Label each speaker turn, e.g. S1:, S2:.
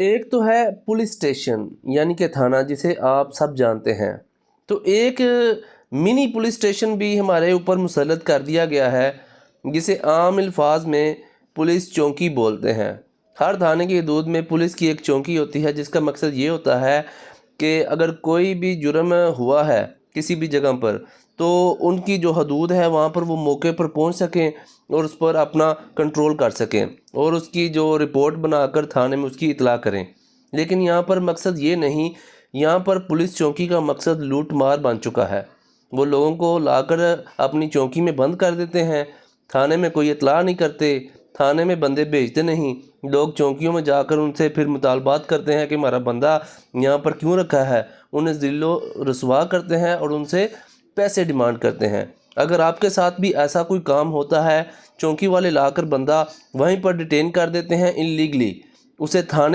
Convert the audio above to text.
S1: ایک تو ہے پولیس اسٹیشن یعنی کہ تھانہ، جسے آپ سب جانتے ہیں۔ تو ایک منی پولیس اسٹیشن بھی ہمارے اوپر مسلط کر دیا گیا ہے، جسے عام الفاظ میں پولیس چوکی بولتے ہیں۔ ہر تھانے کی حدود میں پولیس کی ایک چوکی ہوتی ہے، جس کا مقصد یہ ہوتا ہے کہ اگر کوئی بھی جرم ہوا ہے کسی بھی جگہ پر، تو ان کی جو حدود ہے وہاں پر وہ موقع پر پہنچ سکیں اور اس پر اپنا کنٹرول کر سکیں اور اس کی جو رپورٹ بنا کر تھانے میں اس کی اطلاع کریں۔ لیکن یہاں پر مقصد یہ نہیں، یہاں پر پولیس چوکی کا مقصد لوٹ مار بن چکا ہے۔ وہ لوگوں کو لا کر اپنی چوکی میں بند کر دیتے ہیں، تھانے میں کوئی اطلاع نہیں کرتے، تھانے میں بندے بھیجتے نہیں، لوگ چوکیوں میں جا کر ان سے پھر مطالبات کرتے ہیں کہ ہمارا بندہ یہاں پر کیوں رکھا ہے، انہیں ذل و رسوا کرتے ہیں اور ان سے پیسے ڈیمانڈ کرتے ہیں۔ اگر آپ کے ساتھ بھی ایسا کوئی کام ہوتا ہے، چوکی والے لا کر بندہ وہیں پر ڈیٹین کر دیتے ہیں انلیگلی، اسے تھانے